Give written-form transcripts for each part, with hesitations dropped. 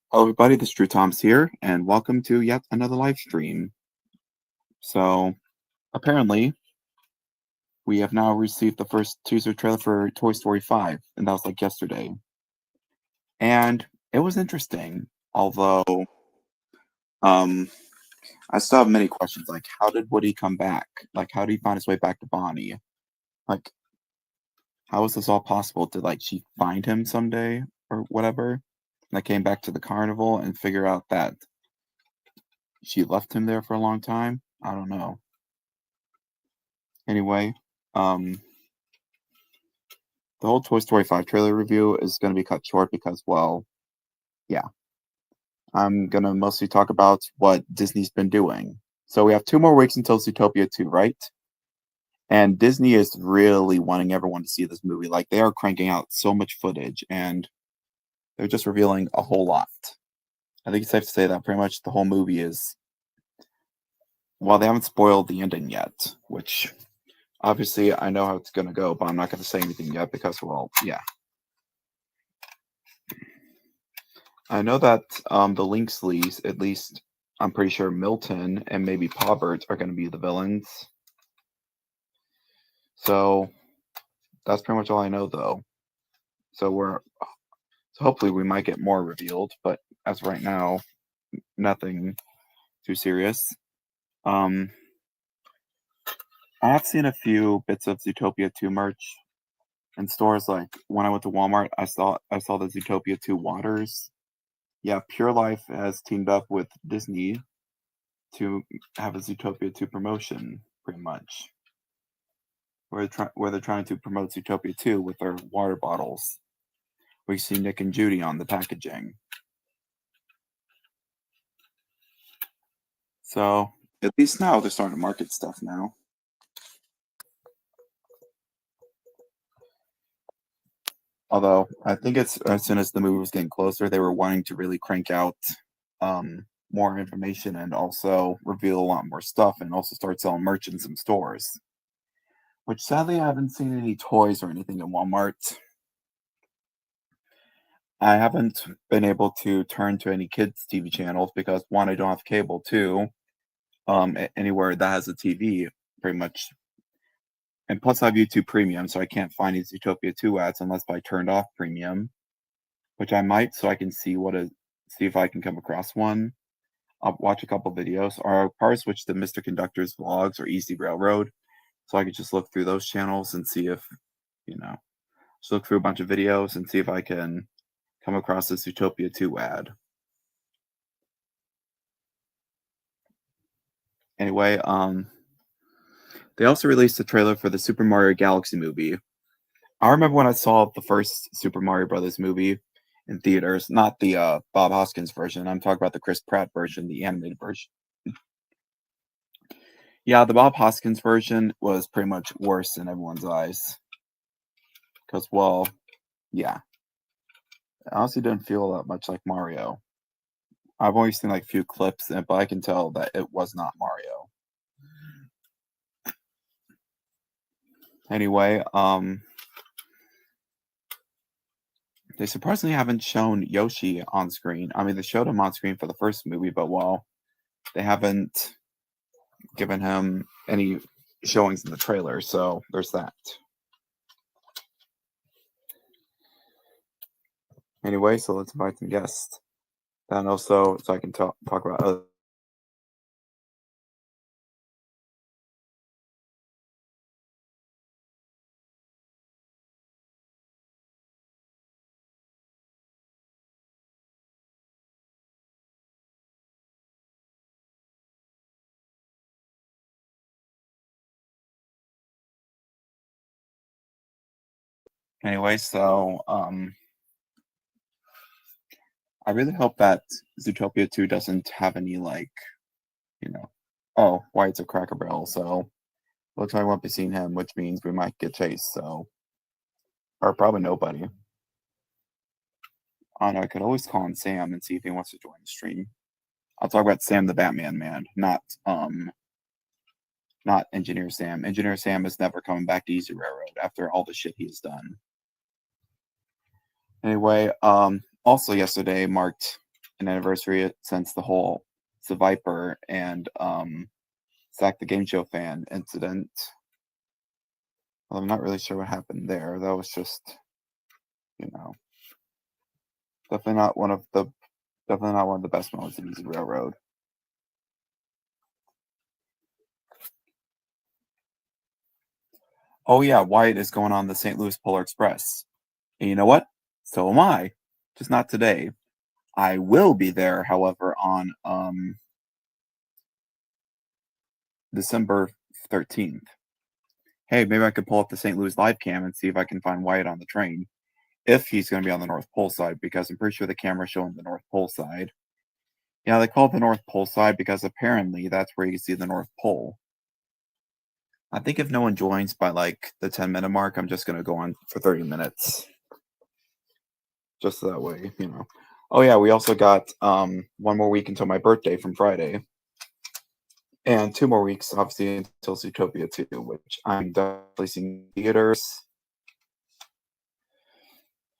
Hello, everybody. This is Drew Toms here, and welcome to yet another live stream. So, apparently, we have now received the first teaser trailer for Toy Story 5, and that was like yesterday. And it was interesting, although, um, I still have many questions. Like, how did Woody come back? Like, how did he find his way back to Bonnie? Like, how is this all possible? Did, like, she find him someday or whatever? And I came back to the carnival and figure out that she left him there for a long time? I don't know. Anyway, um, the whole Toy Story 5 trailer review is going to be cut short because, well, yeah, I'm going to mostly talk about what Disney's been doing. So we have 2 more weeks until Zootopia 2, right? And Disney is really wanting everyone to see this movie. Like, they are cranking out so much footage, and they're just revealing a whole lot. I think it's safe to say that pretty much the whole movie is, well, they haven't spoiled the ending yet, which obviously I know how it's going to go, but I'm not going to say anything yet because, well, yeah. I know that the Linksleys, at least I'm pretty sure Milton and maybe Pobbert are going to be the villains. So that's pretty much all I know, though. So hopefully we might get more revealed, but as of right now, nothing too serious. I have seen a few bits of Zootopia 2 merch in stores. Like when I went to Walmart, I saw the Zootopia 2 waters. Yeah, Pure Life has teamed up with Disney to have a Zootopia 2 promotion, pretty much, where they're trying to promote Zootopia 2 with their water bottles. We see Nick and Judy on the packaging. So at least now they're starting to market stuff now. Although I think it's as soon as the movie was getting closer, they were wanting to really crank out more information and also reveal a lot more stuff and also start selling merch in some stores. Which sadly I haven't seen any toys or anything in Walmart. I haven't been able to turn to any kids' TV channels because one, I don't have cable. Two, anywhere that has a TV, pretty much. And plus, I have YouTube Premium, so I can't find these Zootopia 2 ads unless I turned off Premium, which I might, so I can see if I can come across one. I'll watch a couple videos, or I'll probably switch to Mr. Conductor's vlogs or Easy Railroad, so I could just look through those channels and see if, just look through a bunch of videos and see if I can come across this Zootopia 2 ad. Anyway, they also released a trailer for the Super Mario Galaxy movie. I remember when I saw the first Super Mario Brothers movie in theaters, not the Bob Hoskins version. I'm talking about the Chris Pratt version, the animated version. Yeah, the Bob Hoskins version was pretty much worse in everyone's eyes. Because, well, yeah. It honestly didn't feel that much like Mario. I've only seen like a few clips, but I can tell that it was not Mario. Anyway, they surprisingly haven't shown Yoshi on screen. I mean, they showed him on screen for the first movie, but well, they haven't given him any showings in the trailer, so there's that. Anyway, so let's invite some guests. And also, so I can talk about other. Anyway, so I really hope that Zootopia 2 doesn't have any like, oh, White's a Cracker Barrel, so looks like I won't be seeing him, which means we might get Chase, so or probably nobody. I don't know, I could always call him Sam and see if he wants to join the stream. I'll talk about Sam the Batman man, not Engineer Sam. Engineer Sam is never coming back to Easy Railroad after all the shit he's done. Anyway, also yesterday marked an anniversary since the whole Viper and Zach the Game Show fan incident. Well, I'm not really sure what happened there. That was just, you know, definitely not one of the best moments of Easy Railroad. Oh yeah, Wyatt is going on the St. Louis Polar Express. And you know what? So am I. Just not today. I will be there, however, on December 13th. Hey, maybe I could pull up the St. Louis live cam and see if I can find Wyatt on the train. If he's going to be on the North Pole side, because I'm pretty sure the camera's showing the North Pole side. Yeah, they call it the North Pole side because apparently that's where you can see the North Pole. I think if no one joins by like the 10-minute mark, I'm just going to go on for 30 minutes. Just that way, you know. Oh yeah, we also got one more week until my birthday from Friday. And 2 more weeks, obviously, until Zootopia 2, which I'm definitely seeing in theaters.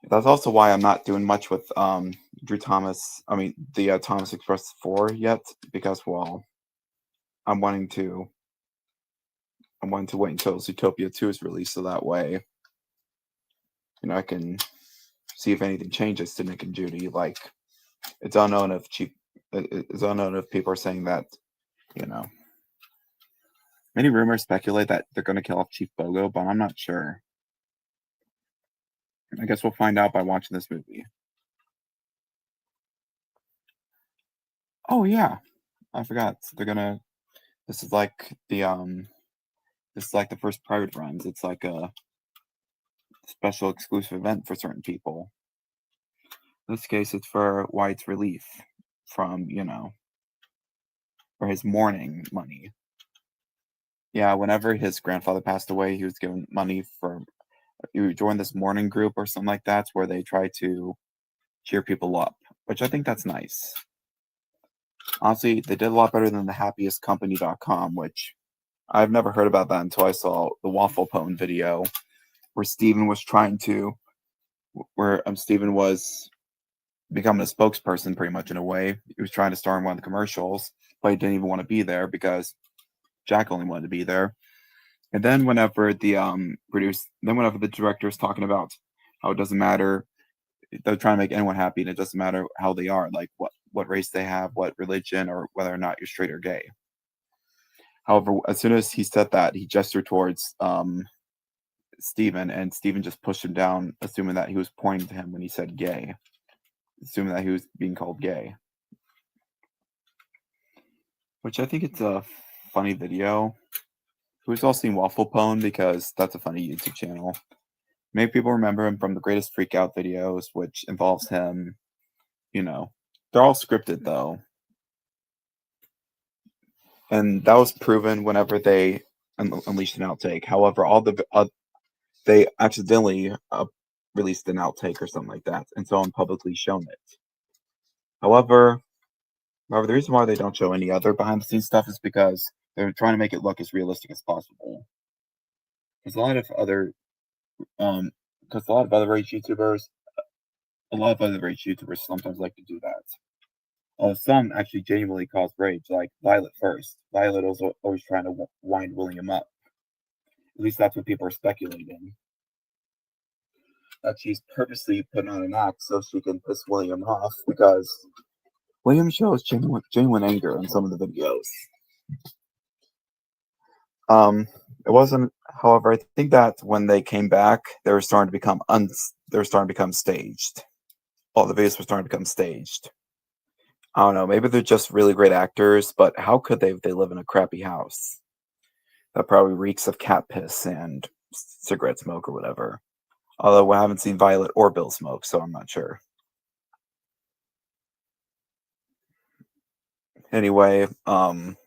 That's also why I'm not doing much with the Thomas Express 4 yet, because, well, I'm wanting to wait until Zootopia 2 is released, so that way, you know, I can see if anything changes to Nick and Judy. Like, it's unknown if people are saying that, you know. Many rumors speculate that they're going to kill off Chief Bogo, but I'm not sure. I guess we'll find out by watching this movie. Oh yeah, I forgot. This is like the first private runs. It's like a special exclusive event for certain people. In this case, it's for Wyatt's relief from, you know, for his mourning money. Yeah, whenever his grandfather passed away, he was given money for, you join this mourning group or something like that, where they try to cheer people up, which I think that's nice. Honestly, they did a lot better than the happiestcompany.com, which I've never heard about that until I saw the Waffle Pone video where Steven was Steven was becoming a spokesperson pretty much in a way. He was trying to star in one of the commercials, but he didn't even want to be there because Jack only wanted to be there. And then whenever the director is talking about how it doesn't matter, they're trying to make anyone happy, and it doesn't matter how they are, like what race they have, what religion, or whether or not you're straight or gay. However, as soon as he said that, he gestured towards Steven, and Steven just pushed him down, assuming that he was pointing to him when he said gay, assuming that he was being called gay. Which I think it's a funny video. Who's all seen Waffle Pone, because that's a funny YouTube channel. Many people remember him from the Greatest Freakout videos, which involves him, you know. They're all scripted, though. And that was proven whenever they unleashed an outtake. However, they accidentally released an outtake or something like that, and so publicly shown it. However, the reason why they don't show any other behind-the-scenes stuff is because they're trying to make it look as realistic as possible. Because a lot of other rage YouTubers sometimes like to do that. Some actually genuinely cause rage, like Violet first. Violet was always trying to wind William up. At least that's what people are speculating. That she's purposely putting on an act so she can piss William off, because William shows genuine anger in some of the videos. It wasn't. However, I think that when they came back, they were starting to become staged. All the videos were starting to become staged. I don't know. Maybe they're just really great actors, but how could they if they live in a crappy house that probably reeks of cat piss and cigarette smoke or whatever? Although I haven't seen Violet or Bill smoke, so I'm not sure. Anyway, what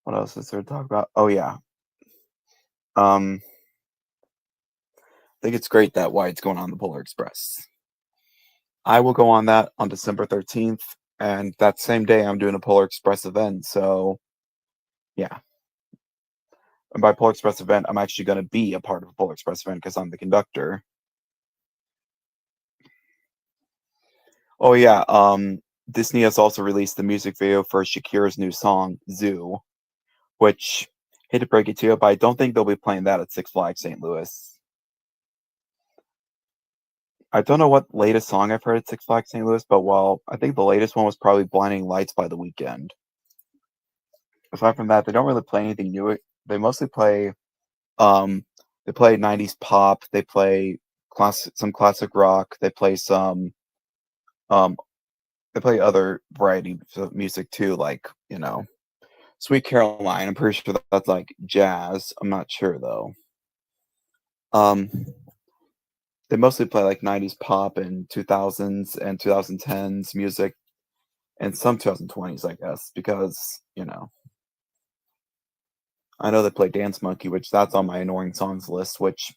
else is there to talk about? Oh yeah. I think it's great that Wyatt's going on the Polar Express. I will go on that on December 13th, and that same day I'm doing a Polar Express event, so yeah. And by Polar Express event, I'm actually going to be a part of a Polar Express event because I'm the conductor. Oh yeah, Disney has also released the music video for Shakira's new song, Zoo, which hate to break it to you, but I don't think they'll be playing that at Six Flags St. Louis. I don't know what latest song I've heard at Six Flags St. Louis, but well, I think the latest one was probably Blinding Lights by The Weeknd. Aside from that, they don't really play anything new. They mostly play um they play 90s pop, they play some classic rock, um they play other variety of music too, like, Sweet Caroline. I'm pretty sure that's like jazz. I'm not sure though. Um they mostly play like 90s pop and 2000s and 2010s music and some 2020s, I guess, because, I know they play Dance Monkey, which that's on my annoying songs list, which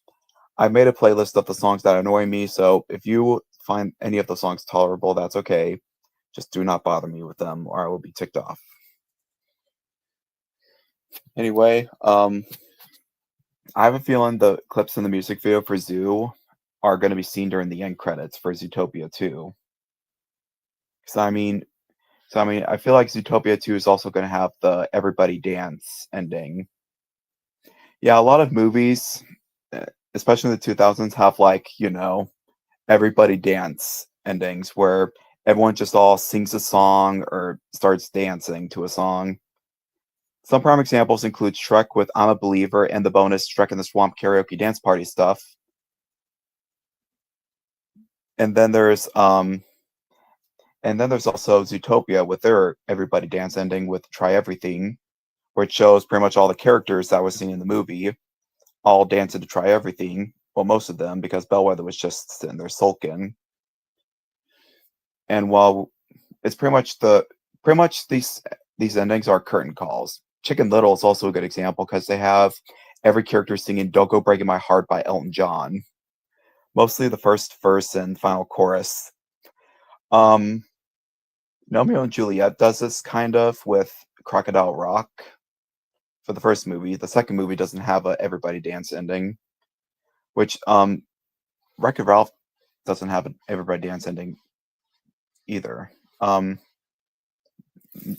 I made a playlist of the songs that annoy me. So if you find any of the songs tolerable, that's okay. Just do not bother me with them or I will be ticked off. Anyway, I have a feeling the clips in the music video for Zoo are going to be seen during the end credits for Zootopia 2. So I mean, I feel like Zootopia 2 is also going to have the everybody dance ending. Yeah, a lot of movies, eh, especially in the 2000s, have like, everybody dance endings where everyone just all sings a song or starts dancing to a song. Some prime examples include Shrek with I'm a Believer and the bonus Shrek in the Swamp karaoke dance party stuff. And then there's um and then there's also Zootopia with their everybody dance ending with Try Everything, which shows pretty much all the characters that was seen in the movie all dancing to Try Everything. Well, most of them because Bellwether was just sitting there sulking. And while it's pretty much these endings are curtain calls. Chicken Little is also a good example because they have every character singing "Don't Go Breaking My Heart" by Elton John. Mostly the first verse and final chorus. Um, Romeo and Juliet does this kind of with Crocodile Rock for the first movie. The second movie doesn't have a everybody dance ending, which Wreck-It Ralph doesn't have an everybody dance ending either.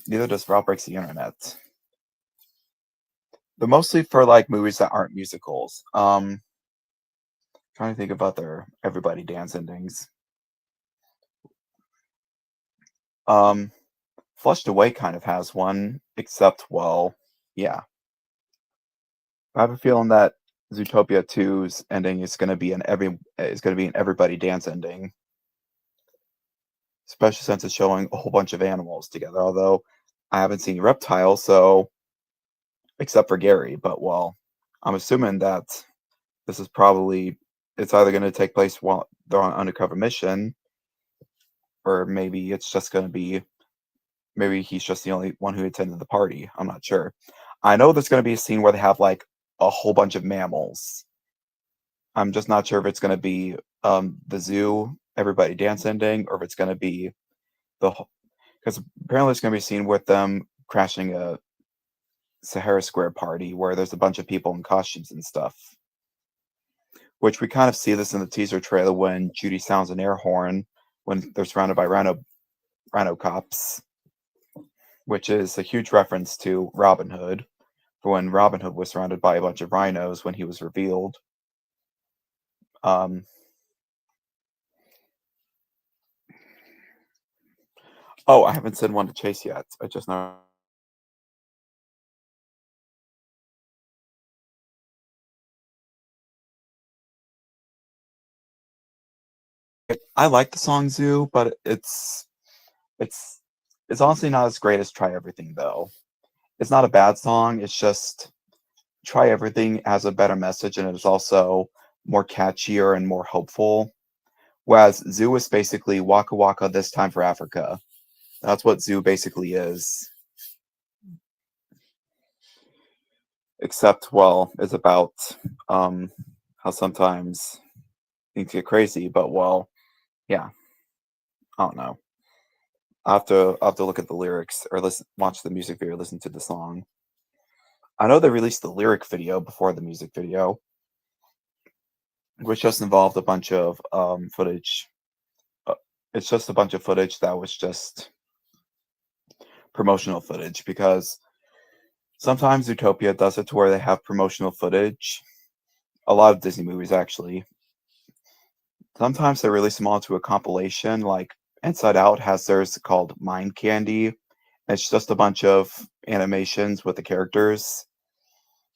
Neither does Ralph Breaks the Internet. But mostly for like movies that aren't musicals. Trying to think of other everybody dance endings. Um, Flushed Away kind of has one, except well, yeah. I have a feeling that Zootopia 2's ending is gonna be an everybody dance ending, especially since it's showing a whole bunch of animals together. Although I haven't seen reptiles, so except for Gary, but well, I'm assuming that this is probably it's either gonna take place while they're on undercover mission, or maybe he's just the only one who attended the party. I'm not sure. I know there's gonna be a scene where they have like a whole bunch of mammals. I'm just not sure if it's gonna be the zoo, everybody dance ending, or if it's gonna be because apparently it's gonna be a scene with them crashing a Sahara Square party where there's a bunch of people in costumes and stuff. Which we kind of see this in the teaser trailer when Judy sounds an air horn when they're surrounded by rhino cops, which is a huge reference to Robin Hood, for when Robin Hood was surrounded by a bunch of rhinos when he was revealed. Um, oh, I haven't seen One to Chase yet. I just know. I like the song Zoo, but it's it's honestly not as great as Try Everything though. It's not a bad song. It's just Try Everything has a better message and it is also more catchier and more hopeful. Whereas Zoo is basically Waka Waka this time for Africa. That's what Zoo basically is. Except, well, it's about um, how sometimes things get crazy. But well, yeah, I don't know. I have to look at the lyrics or watch the music video, listen to the song. I know they released the lyric video before the music video, which just involved a bunch of footage it's just a bunch of footage that was just promotional footage because sometimes Zootopia does it to where they have promotional footage. A lot of Disney movies actually. Sometimes they release them all into a compilation, like Inside Out has theirs called Mind Candy. It's just a bunch of animations with the characters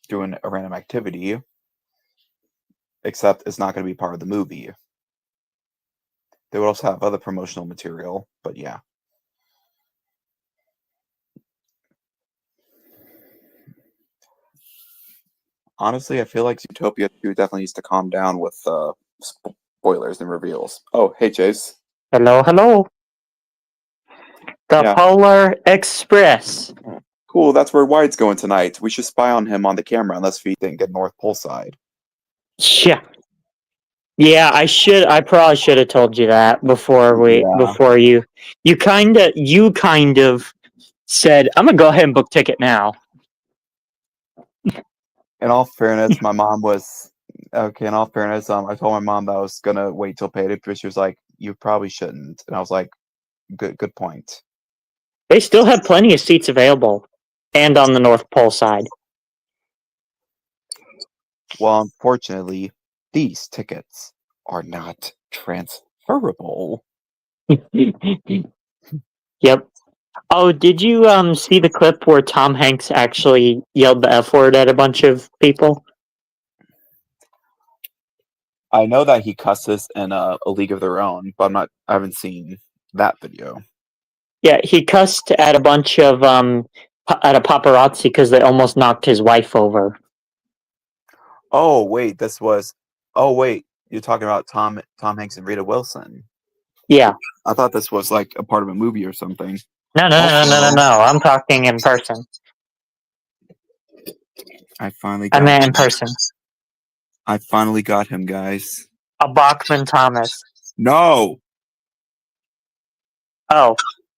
doing a random activity, except it's not going to be part of the movie. They would also have other promotional material, but yeah. Honestly, I feel like Zootopia 2 definitely needs to calm down with spoilers and reveals. Oh, hey, Chase. Hello, hello. The Yeah. Polar Express. Cool, that's where Wyatt's going tonight. We should spy on him on the camera unless we didn't get North Pole side. Yeah. Yeah, I probably should have told you that Yeah. before you kind of said, I'm gonna go ahead and book ticket now. In all fairness, my mom was okay. In all fairness, I told my mom that I was gonna wait till payday, but she was like, "You probably shouldn't," and I was like, "Good point." They still have plenty of seats available. And on the North Pole side. Well, unfortunately, these tickets are not transferable. Yep. Oh, did you see the clip where Tom Hanks actually yelled the F word at a bunch of people? I know that he cusses in a League of Their Own, but I haven't seen that video. Yeah, he cussed at a bunch of at a paparazzi because they almost knocked his wife over. Oh wait, this was. Oh wait, you're talking about Tom Hanks and Rita Wilson. Yeah. I thought this was like a part of a movie or something. No. I'm talking in person. I finally I got meant him. in person. I finally got him, guys. A Bachman Thomas. No. Oh,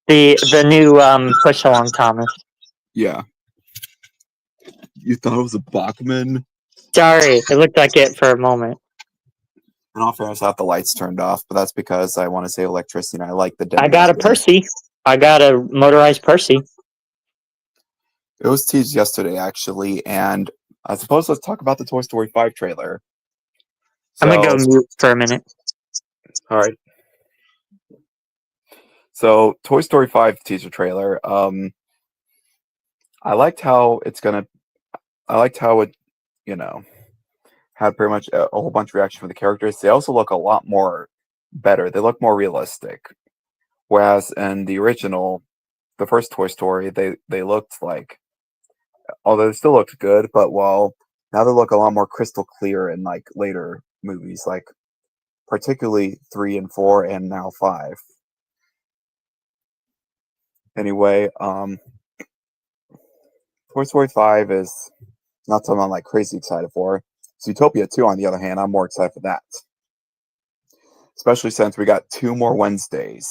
the new push along Thomas. Yeah. You thought it was a Bachman? Sorry, it looked like it for a moment. In all fairness, I have the lights turned off, but that's because I want to save electricity and I like the I dimming. got a Percy. I got a motorized Percy. It was teased yesterday, actually, and I suppose let's talk about the Toy Story 5 trailer. I'm gonna go So, mute for a minute. all right. So, Toy Story 5 teaser trailer. I liked how it's gonna. I liked how it, you know, had pretty much a whole bunch of reaction from the characters. They also look a lot more better. They look more realistic. Whereas in the original, the first Toy Story, they looked like, although they still looked good, but well, now they look a lot more crystal clear in like later movies, like particularly 3 and 4, and now 5. Anyway, Toy Story 5 is not something I'm like crazy excited for. Zootopia 2, on the other hand, I'm more excited for that. Especially since we got 2 more Wednesdays,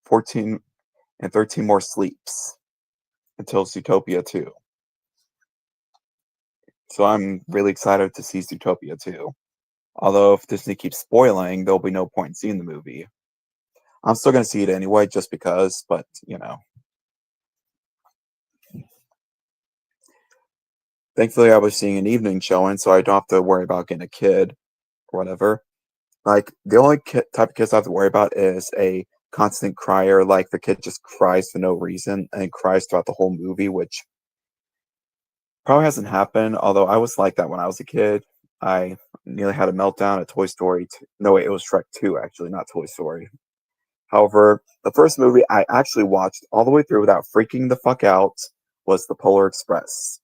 14 and 13 more sleeps until Zootopia 2. So I'm really excited to see Zootopia 2. Although if Disney keeps spoiling, there'll be no point in seeing the movie. I'm still going to see it anyway, just because, but, Thankfully I was seeing an evening showing, so I don't have to worry about getting a kid or whatever. Like, the only type of kids I have to worry about is a constant crier, like the kid just cries for no reason and cries throughout the whole movie, which probably hasn't happened, although I was like that when I was a kid. I nearly had a meltdown at Toy Story 2. No, wait, it was Shrek 2, actually, not Toy Story. However, the first movie I actually watched all the way through without freaking the fuck out was The Polar Express,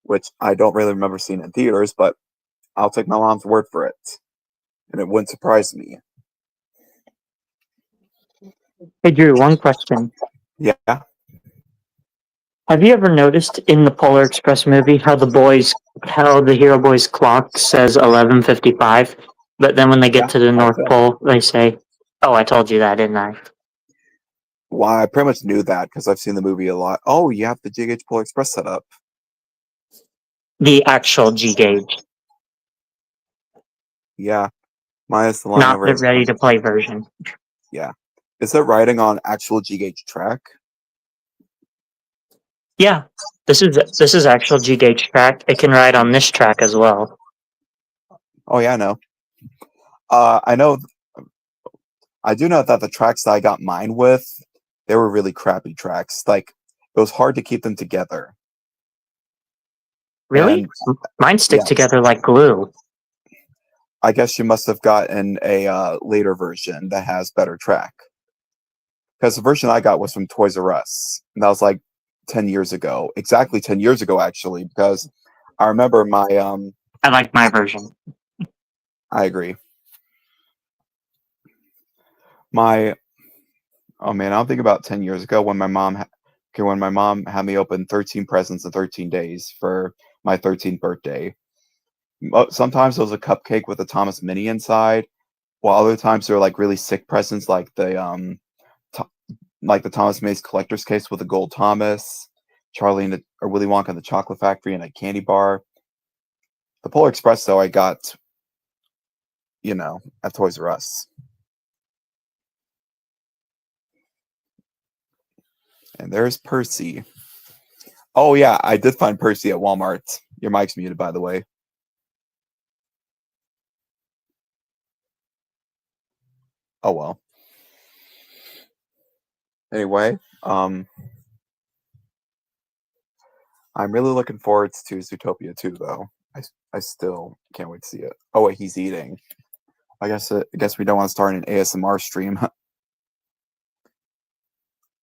which I don't really remember seeing in theaters, but I'll take my mom's word for it. And it wouldn't surprise me. Hey Drew, one question. Yeah. Have you ever noticed in the Polar Express movie how the hero boy's clock says 11:55, but then when they get to the North Pole, they say, "Oh, I told you that, didn't I?" Well, I pretty much knew that because I've seen the movie a lot. Oh, you have the GH Polar Express set up. The actual G gauge, Yeah. Minus the line not over the it. ready to play version. Yeah. Is it riding on actual G gauge track? Yeah, this is actual G gauge track. It can ride on this track as well. Oh yeah, I know. I know. I do know that the tracks that I got mine with, they were really crappy tracks. Like it was hard to keep them together. Really? And Mine stick yeah, together like glue. I guess you must have gotten a later version that has better track. Because the version I got was from Toys R Us, and that was like 10 years ago. Exactly 10 years ago, actually. Because I remember my I like my version. I agree. My Oh man, I don't think about 10 years ago when when my mom had me open 13 presents in 13 days for my 13th birthday. Sometimes it was a cupcake with a Thomas Mini inside, while other times they were like really sick presents, to- like the Thomas Mays collector's case with a gold Thomas, or Willy Wonka and the Chocolate Factory, and a candy bar. The Polar Express, though, I got, at Toys R Us. And there's Percy. Oh yeah, I did find Percy at Walmart. Your mic's muted, by the way. Oh well. Anyway, I'm really looking forward to Zootopia 2, though. I still can't wait to see it. Oh wait, he's eating. I guess we don't want to start an ASMR stream.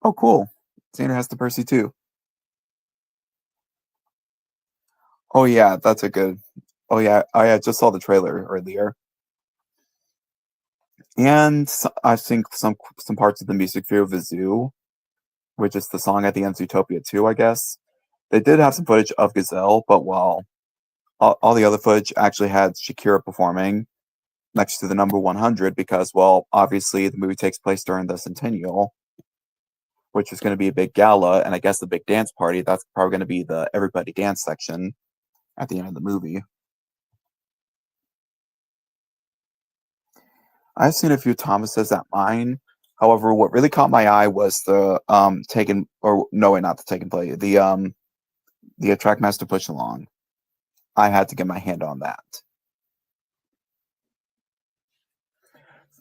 Oh cool. Xander has the Percy too. Oh yeah, that's a good. Oh yeah, I just saw the trailer earlier, and I think some parts of the music video of the zoo, which is the song at the end of Zootopia 2, I guess. They did have some footage of Gazelle, but all the other footage actually had Shakira performing next to the number 100 because, well, obviously the movie takes place during the centennial, which is going to be a big gala, and I guess the big dance party, that's probably going to be the everybody dance section at the end of the movie. I've seen a few Thomases at mine. However, what really caught my eye was the taken or no, wait, not the taken play, the attract master push along. I had to get my hand on that.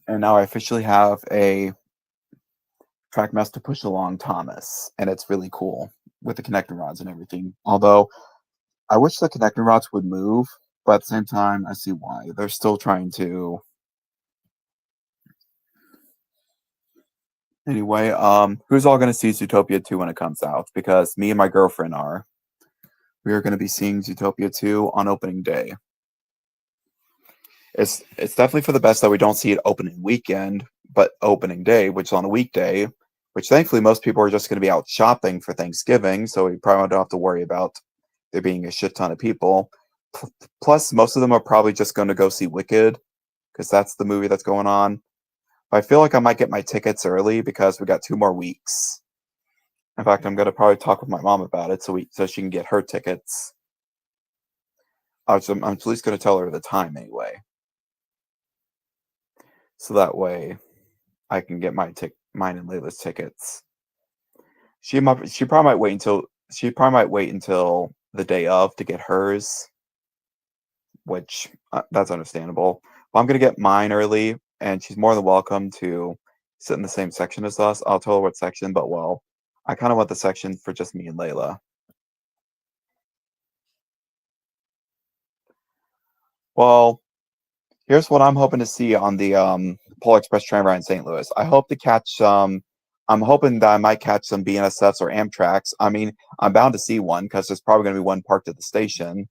And now I officially have a Trackmaster Push Along Thomas, and it's really cool with the connecting rods and everything. Although I wish the connecting rods would move, but at the same time, I see why. They're still trying to. Anyway, who's all going to see Zootopia 2 when it comes out? Because me and my girlfriend are. We are going to be seeing Zootopia 2 on opening day. It's definitely for the best that we don't see it opening weekend, but opening day, which is on a weekday, which thankfully most people are just going to be out shopping for Thanksgiving, so we probably don't have to worry about there being a shit ton of people. Plus, most of them are probably just going to go see Wicked, because that's the movie that's going on. I feel like I might get my tickets early because we got 2 more weeks. In fact, I'm going to probably talk with my mom about it so she can get her tickets. I'm at least going to tell her the time anyway. So that way I can get mine and Layla's tickets. She probably might wait until the day of to get hers, which that's understandable. But I'm gonna get mine early, and she's more than welcome to sit in the same section as us. I'll tell her what section, but well, I kind of want the section for just me and Layla. Well, here's what I'm hoping to see on the Polar Express train ride in St. Louis. I hope to catch some. I'm hoping that I might catch some BNSFs or Amtrak's. I mean, I'm bound to see one because there's probably going to be one parked at the station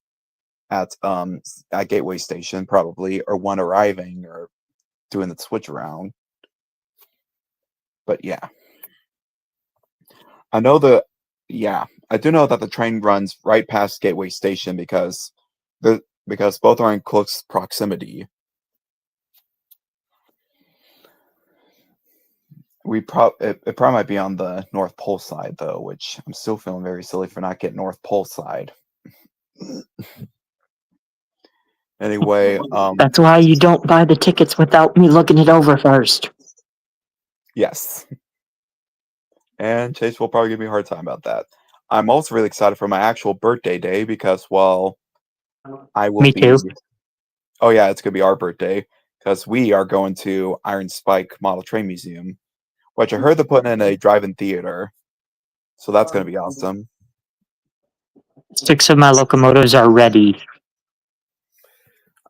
at Gateway Station, probably, or one arriving or doing the switch around. But yeah, I know the yeah, I do know that the train runs right past Gateway Station because both are in close proximity. It probably might be on the North Pole side though, which I'm still feeling very silly for not getting North Pole side. Anyway, That's why you don't buy the tickets without me looking it over first. Yes. And Chase will probably give me a hard time about that. I'm also really excited for my actual birthday day because, well, I will Me be. too. Oh, yeah, it's going to be our birthday because we are going to Iron Spike Model Train Museum, which I heard they're putting in a drive-in theater. So that's going to be awesome. 6 of my locomotives are ready.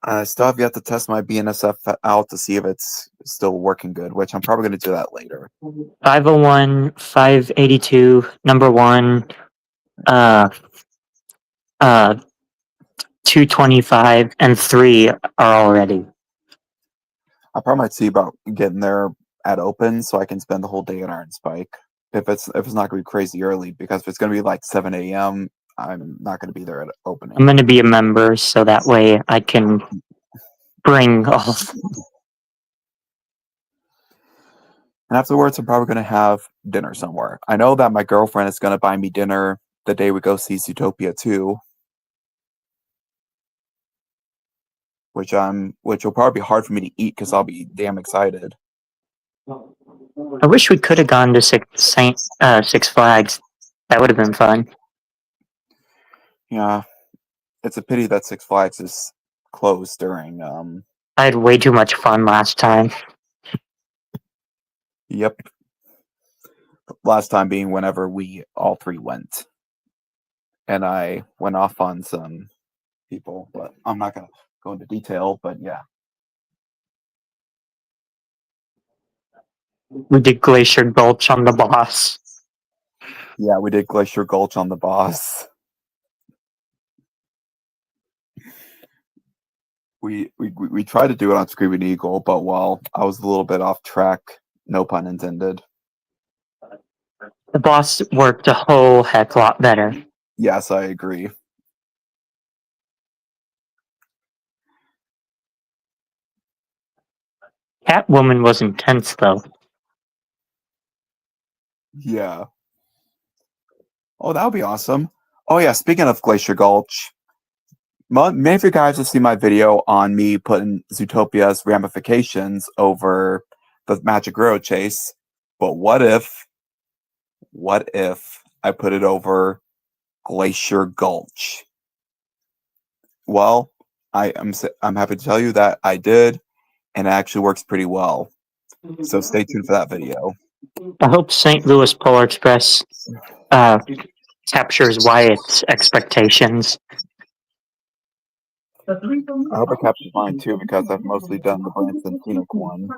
I still have yet to test my BNSF out to see if it's still working good, which I'm probably going to do that later. 501, 582, number 1, uh, 225, and 3 are all ready. I probably might see about getting there at open so I can spend the whole day at Iron Spike. If it's not going to be crazy early, because if it's going to be like 7 a.m., I'm not going to be there at opening. I'm going to be a member so that way I can bring all. And afterwards, I'm probably going to have dinner somewhere. I know that my girlfriend is going to buy me dinner the day we go see Zootopia 2, which will probably be hard for me to eat because I'll be damn excited. I wish we could have gone to Six Flags. That would have been fun. Yeah, it's a pity that Six Flags is closed during. I had way too much fun last time. Yep. Last time being whenever we all three went, and I went off on some people, but I'm not gonna go into detail. But yeah, We did Glacier Gulch on the boss. yeah, we did Glacier Gulch on the boss. We tried to do it on Screaming Eagle, but well, I was a little bit off track. No pun intended. The boss worked a whole heck lot better. Yes, I agree. Catwoman was intense though. Yeah. Oh, that would be awesome. Oh yeah, speaking of Glacier Gulch, many of you guys have seen my video on me putting Zootopia's ramifications over the Magic Railroad Chase. But what if I put it over Glacier Gulch? Well, I'm happy to tell you that I did, and it actually works pretty well. So stay tuned for that video. I hope St. Louis Polar Express captures Wyatt's expectations. I hope it captures mine too, because I've mostly done the Branson Scenic one.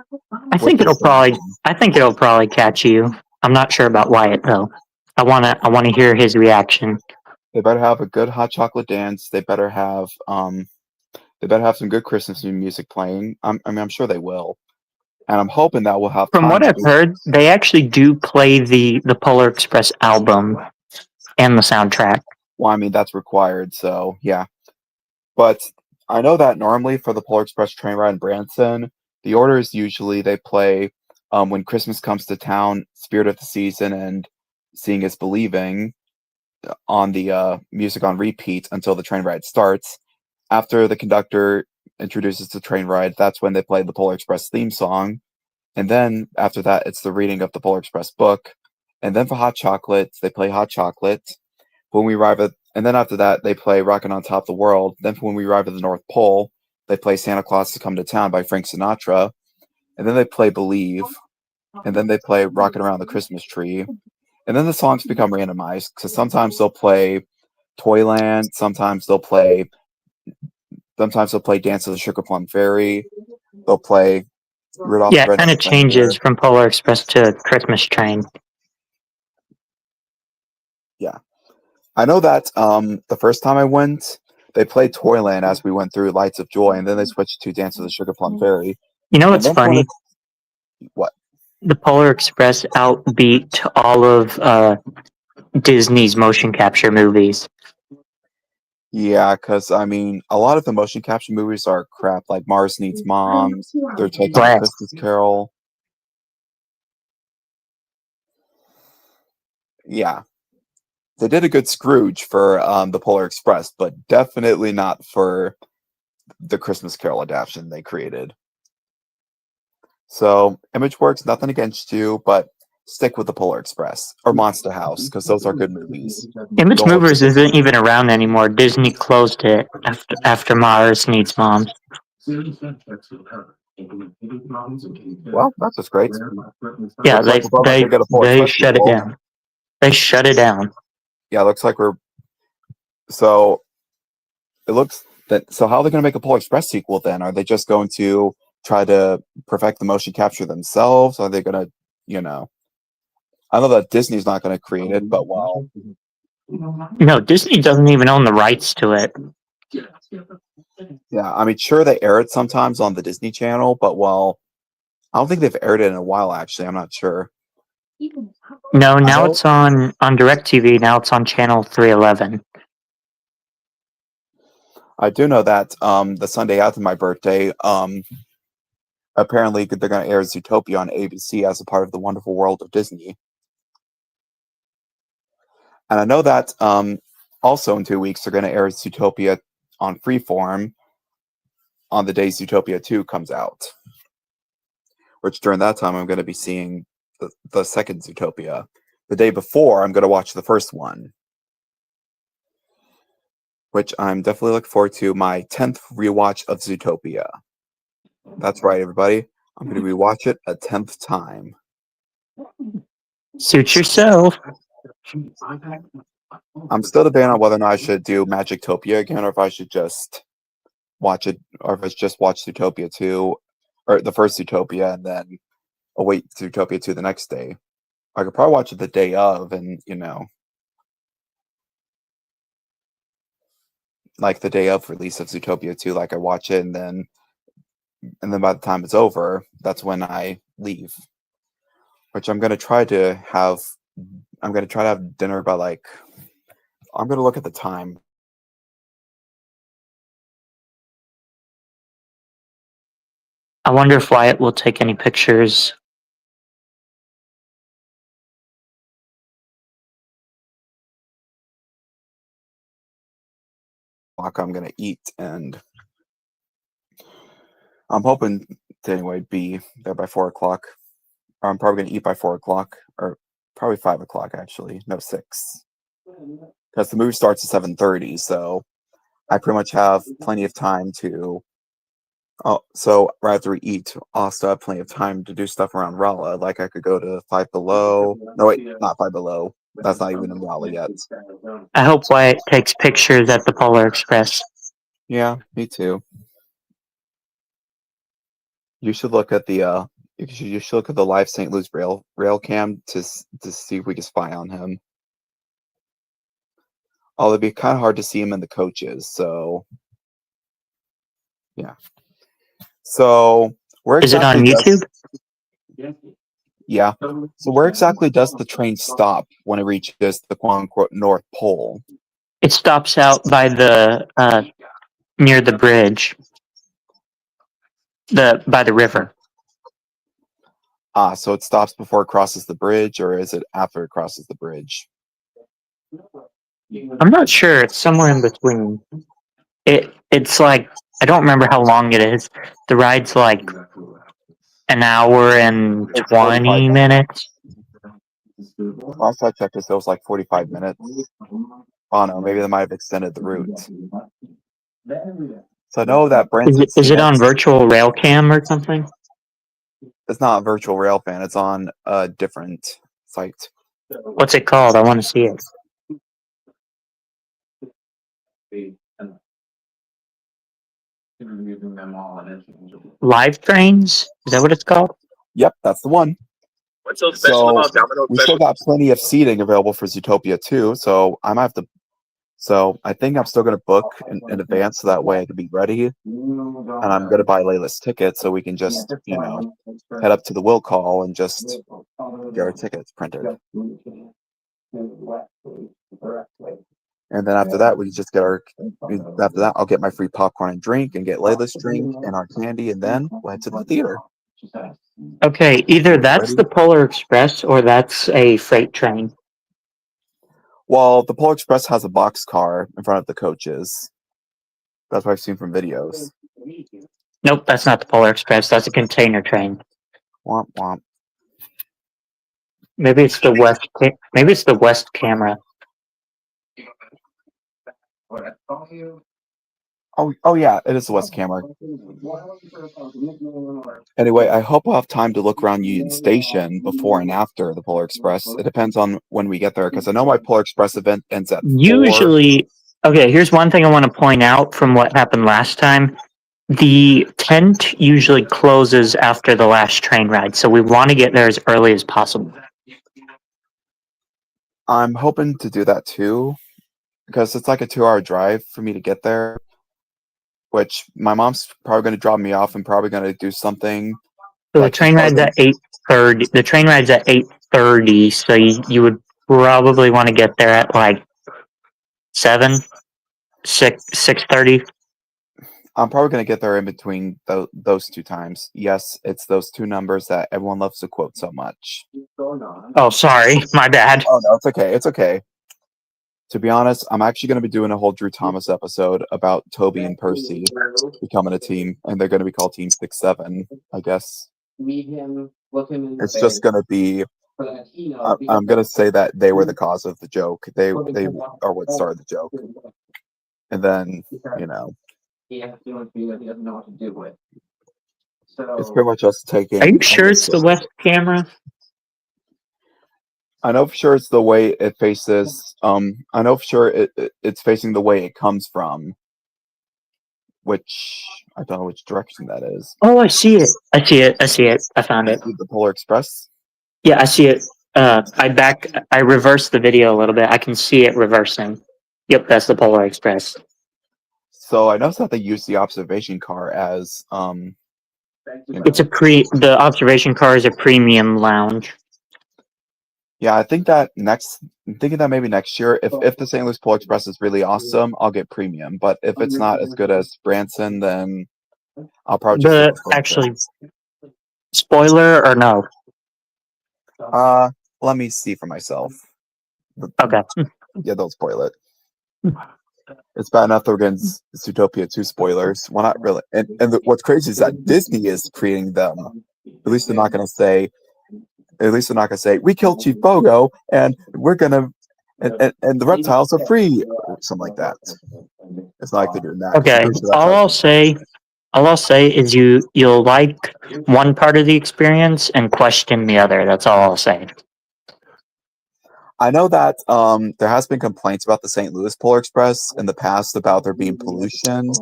I think it'll probably catch you. I'm not sure about Wyatt though. I wanna hear his reaction. They better have a good hot chocolate dance. They better have some good Christmas music playing. I'm sure they will, and I'm hoping that we'll have. From what I've heard, they actually do play the Polar Express album and the soundtrack. Well, I mean that's required, so yeah. But I know that normally for the Polar Express train ride in Branson, the order is usually they play When Christmas Comes to Town, Spirit of the Season, and Seeing is Believing on the music on repeat until the train ride starts. After the conductor introduces the train ride, that's when they play the Polar Express theme song. And then after that, it's the reading of the Polar Express book. And then for Hot Chocolate, they play Hot Chocolate. And then after that, they play Rockin' on Top of the World. Then when we arrive at the North Pole, they play Santa Claus Has Come to Town by Frank Sinatra. And then they play Believe. And then they play Rockin' Around the Christmas Tree. And then the songs become randomized. because sometimes they'll play Toyland. Sometimes they'll play Dance of the Sugar Plum Fairy. They'll play Rudolph Yeah, the it kind of Red-Nosed Reindeer. changes from Polar Express to Christmas Train. Yeah. I know that the first time I went, they played Toyland as we went through Lights of Joy, and then they switched to Dance of the Sugar Plum Fairy. You know what's funny? What? The Polar Express outbeat all of Disney's motion capture movies. Yeah, because I mean, a lot of the motion capture movies are crap, like Mars Needs Moms. They're taking Blast. Christmas Carol. Yeah, they did a good Scrooge for the Polar Express, but definitely not for the Christmas Carol adaptation they created. So ImageWorks, nothing against you, but stick with the Polar Express or Monster House because those are good movies. Image Don't look Movers at isn't even around anymore. Disney closed it after Mars Needs Moms. Well, that's just great. Yeah, Looks like we're probably gonna get a Polar they Express shut it sequel. down. They shut it down. Yeah, looks like we're so. It looks that so. How are they going to make a Polar Express sequel? Then are they just going to try to perfect the motion capture themselves? Are they going to, I know that Disney's not going to create it, but well, No, Disney doesn't even own the rights to it. yeah. I mean, sure they air it sometimes on the Disney Channel, but well, I don't think they've aired it in a while. Actually, I'm not sure. No, now it's on DirecTV. Now it's on channel 311. I do know that the Sunday after my birthday, apparently they're going to air Zootopia on ABC as a part of the Wonderful World of Disney. And I know that also in 2 weeks they're going to air Zootopia on Freeform on the day Zootopia 2 comes out. Which during that time I'm going to be seeing the second Zootopia. The day before I'm going to watch the first one. Which I'm definitely looking forward to my 10th rewatch of Zootopia. That's right, everybody. I'm going to rewatch it a 10th time. Suit yourself. I'm still debating on whether or not I should do Magictopia again, or if I should just watch it, or if I should just watch Zootopia 2, or the first Zootopia, and then await Zootopia 2 the next day. I could probably watch it the day of, and like the day of release of Zootopia 2, like I watch it, and then by the time it's over, that's when I leave. Which I'm gonna try to have. I'm gonna try to have dinner by like. I'm gonna look at the time. I wonder if Wyatt will take any pictures. I'm gonna eat, and I'm hoping to anyway be there by 4 o'clock. Or I'm probably gonna eat by 4 o'clock, or probably 5 o'clock actually. No, 6, because the movie starts at 7:30. So I pretty much have plenty of time to. Oh, so right after we eat, I'll still have plenty of time to do stuff around Rala. Like I could go to Five Below. No, wait, not Five Below. That's not even in Rala yet. I hope Wyatt takes pictures at the Polar Express. Yeah, me too. You should look at the you should look at the live St. Louis rail cam to see if we can spy on him. Although it'd be kind of hard to see him in the coaches, so yeah. So where exactly Is it on YouTube? Yeah. So where exactly does the train stop when it reaches the quote unquote North Pole? It stops out by the near the bridge. By the river. So it stops before it crosses the bridge, or is it after it crosses the bridge? I'm not sure. It's somewhere in between. It's like I don't remember how long it is. The ride's like an hour and 20 minutes. Last I checked, it was like 45 minutes. Oh no, maybe they might have extended the route. So I know that Branson Is it on virtual rail cam or something? It's not a virtual rail fan. It's on a different site. What's it called? I want to see it. Live trains? Is that what it's called? Yep, that's the one. What's so special about Domino's? We still got plenty of seating available for Zootopia 2, so I might have to. So I think I'm still going to book in advance, so that way I can be ready. And I'm going to buy Layla's tickets so we can just, head up to the will call and just get our tickets printed. And then after that, we can just get after that, I'll get my free popcorn and drink and get Layla's drink and our candy, and then we'll head to the theater. Okay, either that's the Polar Express or that's a freight train. Well, the Polar Express has a boxcar in front of the coaches. That's what I've seen from videos. Nope, that's not the Polar Express. That's a container train. Womp womp. Maybe it's the west. Maybe it's the west camera. Oh yeah, it is the west camera. Anyway, I hope we'll have time to look around Union Station before and after the Polar Express. It depends on when we get there, because I know my Polar Express event ends at 4. Usually, okay, here's one thing I want to point out from what happened last time. The tent usually closes after the last train ride, so we want to get there as early as possible. I'm hoping to do that too, because it's like a 2-hour drive for me to get there, which my mom's probably going to drop me off and probably going to do something. So like the train ride's at 8:30. The train ride's at 8:30, so you would probably want to get there at like 6:30. I'm probably going to get there in between those two times. Yes, it's those two numbers that everyone loves to quote so much. Oh, sorry, my bad. Oh no, it's okay. It's okay. To be honest, I'm actually going to be doing a whole Drew Thomas episode about Toby and Percy becoming a team, and they're going to be called Team 6-7, I guess. It's just going to be. I'm going to say that they were the cause of the joke. They are what started the joke, and then it's pretty much us taking. Are you sure it's the west camera? I know for sure it's the way it faces. I know for sure it's facing the way it comes from, which I don't know which direction that is. Oh, I see it. I see it. I see it. I found it. The Polar Express. Yeah, I see it. I reversed the video a little bit. I can see it reversing. Yep, that's the Polar Express. So I noticed that they use the observation car as It's the observation car is a premium lounge. Yeah, I think that I'm thinking that maybe next year, if the St. Louis Polar Express is really awesome, I'll get premium. But if it's not as good as Branson, then I'll probably just actually, spoiler or no? Let me see for myself. Okay. Yeah, don't spoil it. It's bad enough that we're getting Zootopia 2 spoilers. Well, not really. And what's crazy is that Disney is creating them. At least they're not going to say. At least they're not going to say we killed Chief Bogo and we're gonna and the reptiles are free or something like that. It's not like they're doing that. Okay. All I'll say is you'll like one part of the experience and question the other. That's all I'll say. I know that there has been complaints about the St. Louis Polar Express in the past about there being pollution,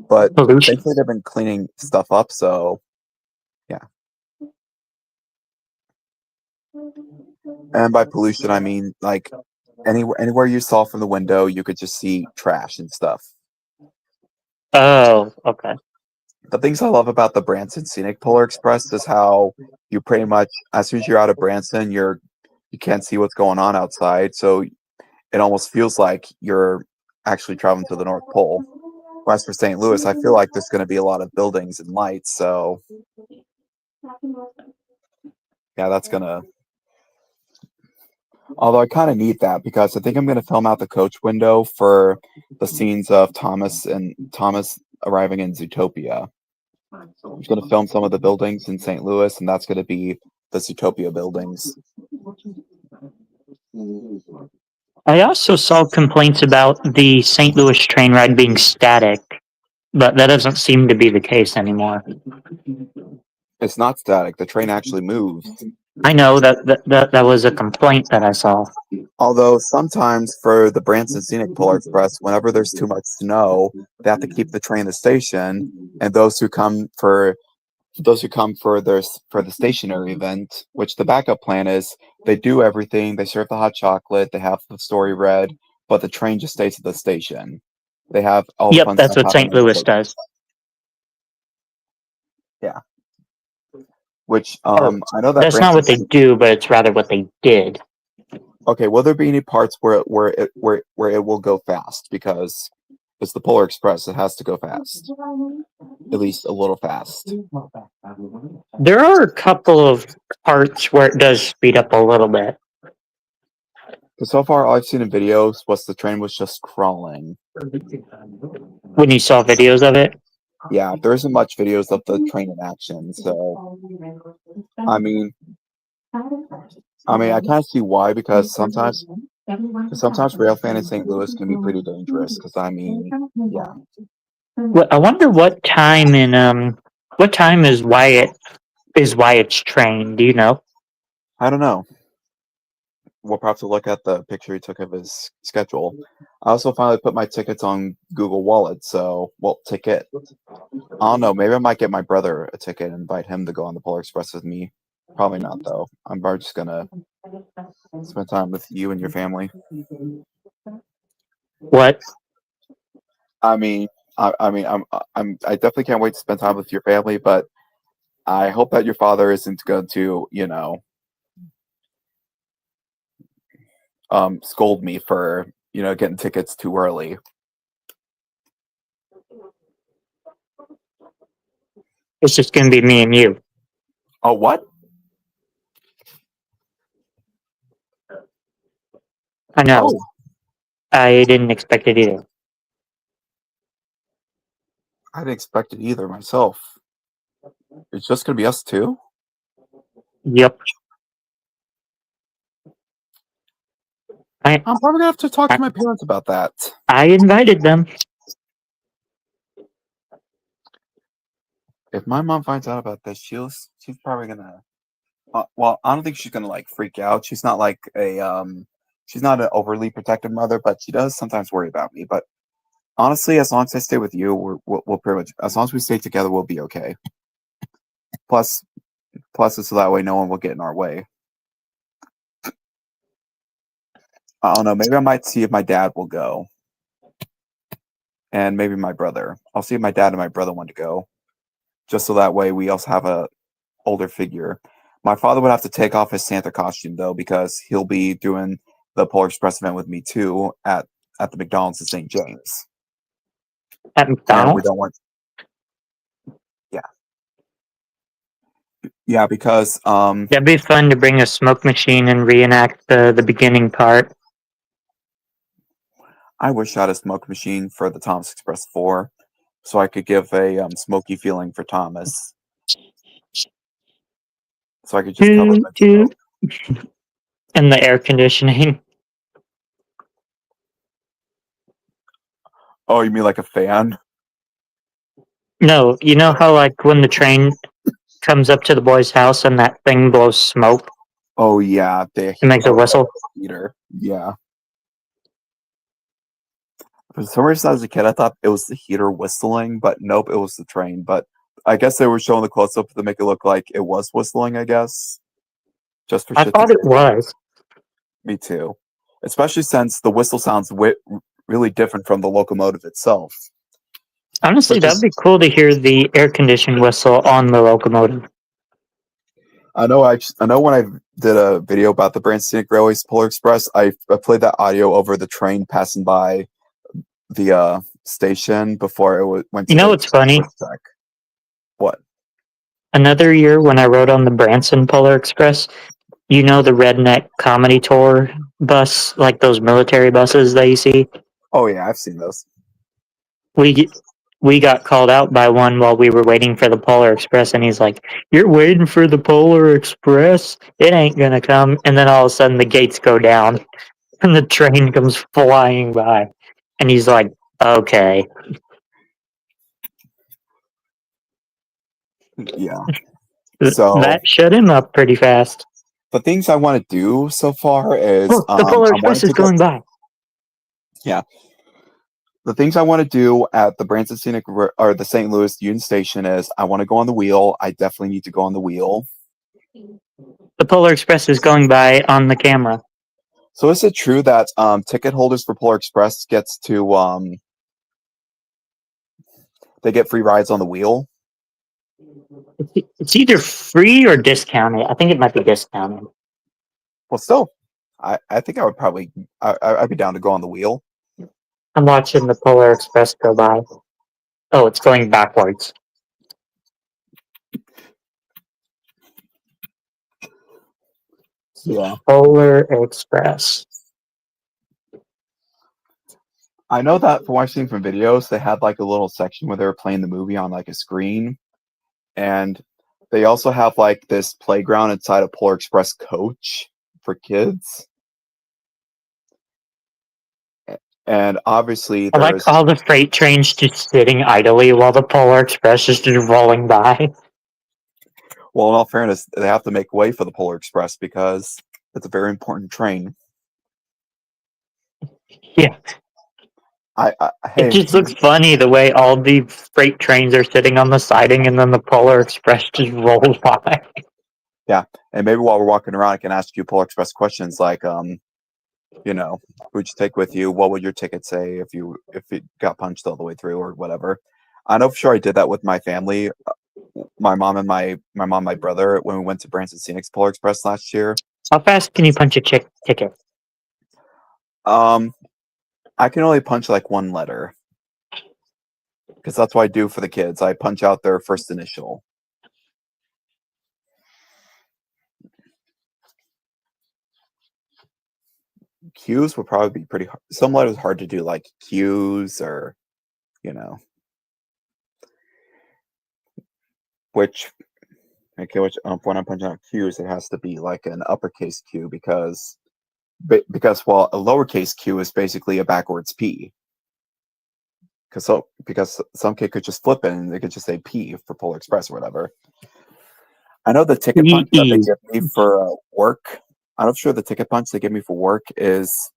but thankfully they've been cleaning stuff up. So, yeah. And by pollution, I mean like anywhere you saw from the window, you could just see trash and stuff. Oh, okay. The things I love about the Branson Scenic Polar Express is how you pretty much, as soon as you're out of Branson, you can't see what's going on outside, so it almost feels like you're actually traveling to the North Pole. Whereas for St. Louis, I feel like there's going to be a lot of buildings and lights, so yeah, that's gonna. Although I kind of need that because I think I'm going to film out the coach window for the scenes of Thomas arriving in Zootopia. I'm going to film some of the buildings in St. Louis, and that's going to be the Zootopia buildings. I also saw complaints about the St. Louis train ride being static, but that doesn't seem to be the case anymore. It's not static. The train actually moves. I know that was a complaint that I saw. Although sometimes for the Branson Scenic Polar Express, whenever there's too much snow, they have to keep the train at the station, and those who come for the stationary event, which the backup plan is, they do everything. They serve the hot chocolate, they have the story read, but the train just stays at the station. They have all the fun that's stuff what St. Louis does. Yeah. Which I know that that's not what they do, but it's rather what they did. Okay, will there be any parts where it will go fast? Because it's the Polar Express, it has to go fast. At least a little fast. There are a couple of parts where it does speed up a little bit. Because so far all I've seen in videos was the train was just crawling. When you saw videos of it? Yeah, there isn't much videos of the train in action, so I mean, I kind of see why because sometimes rail fan in St. Louis can be pretty dangerous. Because yeah, Well, I wonder what time is Wyatt's train? Do you know? I don't know. We'll probably have to look at the picture he took of his schedule. I also finally put my tickets on Google Wallet, so ticket. I don't know. Maybe I might get my brother a ticket and invite him to go on the Polar Express with me. Probably not though. I'm probably just gonna spend time with you and your family. What? I mean, I definitely can't wait to spend time with your family, but I hope that your father isn't going to, scold me for, getting tickets too early. It's just gonna be me and you. Oh, what? I know. Oh, I didn't expect it either. I didn't expect it either myself. It's just gonna be us two? Yep. I I'm probably gonna have to talk I, to my parents about that. I invited them. If my mom finds out about this, she's probably gonna. Well, I don't think she's gonna like freak out. She's not like she's not an overly protective mother, but she does sometimes worry about me. But honestly, as long as I stay with you, we'll pretty much as long as we stay together, we'll be okay. Plus, it's so that way no one will get in our way. I don't know. Maybe I might see if my dad will go, and maybe my brother. I'll see if my dad and my brother want to go, just so that way we also have a older figure. My father would have to take off his Santa costume though, because he'll be doing the Polar Express event with me too at the McDonald's in St. James, At and we McDonald's? don't want. Yeah, yeah, because That'd be fun to bring a smoke machine and reenact the beginning part. I wish I had a smoke machine for the Thomas Express 4, so I could give a smoky feeling for Thomas, so I could just cover him Toot in toot. smoke. And the air conditioning. Oh, you mean like a fan? No, you know how like when the train comes up to the boy's house and that thing blows smoke? Oh yeah, It makes a whistle. heater. Yeah. For some reason, as a kid, I thought it was the heater whistling, but nope, it was the train. But I guess they were showing the close up to make it look like it was whistling. I guess just for I shits and thought it giggles. was. Me too. Especially since the whistle sounds really different from the locomotive itself. Honestly, Which that'd is, be cool to hear the air conditioned whistle on the locomotive. I know when I did a video about the Branson Scenic Railways Polar Express, I played that audio over the train passing by the station before went You to know the what's funny? first track. What? Another year when I rode on the Branson Polar Express, you know the redneck comedy tour bus, like those military buses that you see? Oh yeah, I've seen those. We we got called out by one while we were waiting for the Polar Express, and he's like, "You're waiting for the Polar Express? It ain't gonna come." And then all of a sudden the gates go down, and the train comes flying by, and he's like, "Okay." Yeah. So That shut him up pretty fast. the things I want to do so far is Oh, the Polar I Express wanted is to go. going by. Yeah, the things I want to do at the Branson or the St. Louis Union Station is I want to go on the wheel. I definitely need to go on the wheel. The Polar Express is going by on the camera. So is it true that ticket holders for Polar Express gets to they get free rides on the wheel? It's either free or discounted. I think it might be discounted. Well, still, I think I would probably I'd be down to go on the wheel. I'm watching the Polar Express go by. Oh, it's going backwards. Yeah. Polar Express. I know that from watching from videos, they had like a little section where they were playing the movie on like a screen, and they also have like this playground inside a Polar Express coach for kids. And obviously, I like all the freight trains just sitting idly while the Polar Express is just rolling by. well, in all fairness, they have to make way for the Polar Express because it's a very important train. Yeah, Hey, it just looks funny the way all the freight trains are sitting on the siding and then the Polar Express just rolls by. yeah, and maybe while we're walking around, I can ask you Polar Express questions like, who'd you take with you? What would your ticket say if you got punched all the way through or whatever? I know for sure I did that with my family, my mom and my brother when we went to Branson Scenics Polar Express last year. How fast can you punch a ticket? I can only punch like one letter because that's what I do for the kids. I punch out their first initial. Q's would probably be pretty hard. Some letters hard to do, like Q's or, which when I'm punching out Q's, it has to be like an uppercase Q because well, a lowercase q is basically a backwards P. Because some kid could just flip it and they could just say P for Polar Express or whatever. I know the ticket punch that they give me for work. I'm not sure the ticket punch they give me for work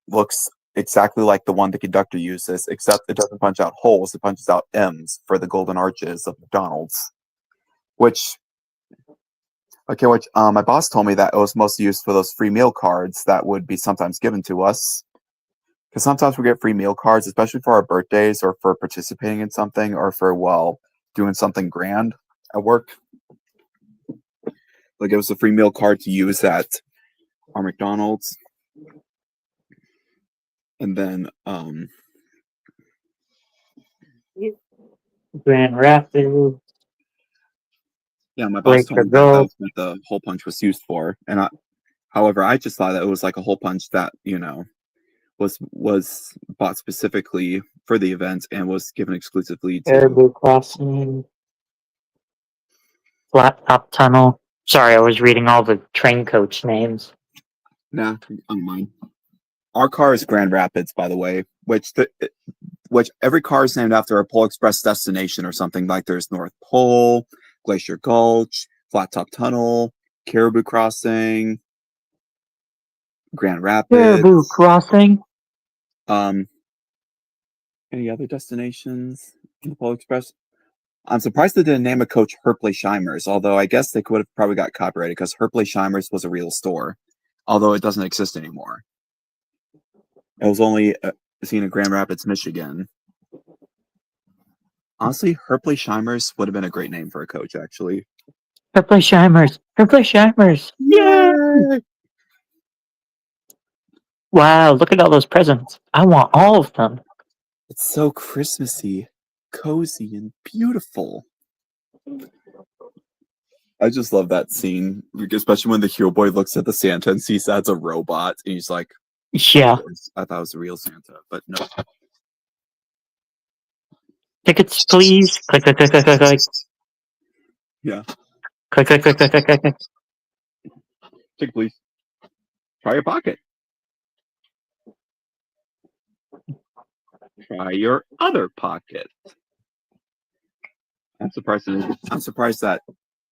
looks exactly like the one the conductor uses, except it doesn't punch out holes. It punches out M's for the golden arches of McDonald's. Which my boss told me that it was mostly used for those free meal cards that would be sometimes given to us. Because sometimes we get free meal cards, especially for our birthdays or for participating in something or for, doing something grand at work. Like it was a free meal card to use at our McDonald's. And then, Grand Rapids. yeah, my boss told me that was what the hole punch was used for. And however, I just thought that it was like a hole punch that, was bought specifically for the event and was given exclusively to Caribou Crossing. Flat Top Tunnel. Sorry, I was reading all the train coach names. Nah, on mine. Our car is Grand Rapids, by the way, which every car is named after a Pole Express destination or something. Like there's North Pole, Glacier Gulch, Flat Top Tunnel, Caribou Crossing, Grand Rapids. Caribou Crossing. Any other destinations in the Pole Express? I'm surprised they didn't name a coach Herpley Shimers, although I guess they could have probably got copyrighted because Herpley Shimers was a real store, although it doesn't exist anymore. It was only seen in Grand Rapids, Michigan. Honestly, Herpley Shimers would have been a great name for a coach, actually. Herpley Shimers. Herpley Shimers. Yay! Wow, look at all those presents. I want all of them. It's so Christmassy, cozy, and beautiful. I just love that scene, especially when the hero boy looks at the Santa and sees that's a robot, and he's like, yeah. I thought it was a real Santa, but no. Tickets, please. Click, click, click, click, click, click. Yeah. Click, click, click, click, click, click, click. Ticket, please. Try your pocket. Try your other pocket. I'm surprised that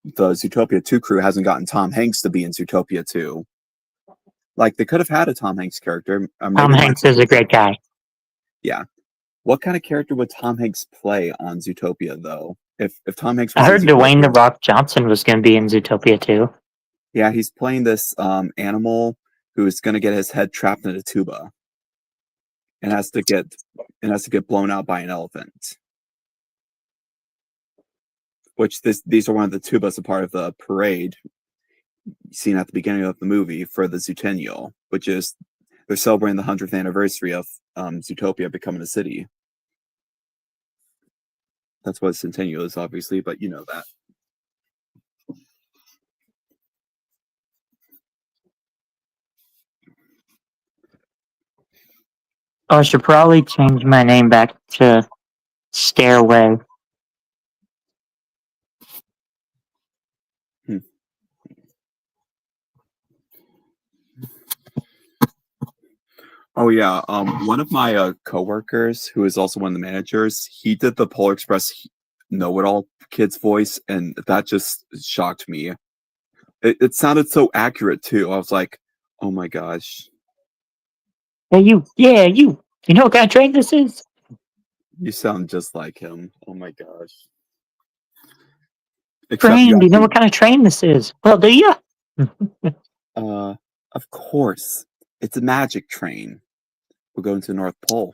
the Zootopia 2 crew hasn't gotten Tom Hanks to be in Zootopia 2. Like, they could have had a Tom Hanks character. Tom Hanks is a great guy. Yeah. What kind of character would Tom Hanks play on Zootopia, though? If Tom Hanks was I heard Dwayne The Rock Johnson was going to be in Zootopia 2. Yeah, he's playing this animal who is going to get his head trapped in a tuba and has to get blown out by an elephant. Which these are one of the tubas, a part of the parade seen at the beginning of the movie for the Zootennial, which is they're celebrating the 100th anniversary of Zootopia becoming a city. That's what a centennial is, obviously, but you know that. Oh, I should probably change my name back to Stairway. Oh yeah, one of my coworkers, who is also one of the managers, he did the Polar Express know-it-all kid's voice, and that just shocked me. It sounded so accurate too. I was like, oh my gosh, Hey, you. Yeah, you. You know what kind of train this is? you sound just like him. Oh my gosh. Except Train. you Do you know what kind of train this is? Well, do you? of course, it's a magic train. We're going to the North Pole.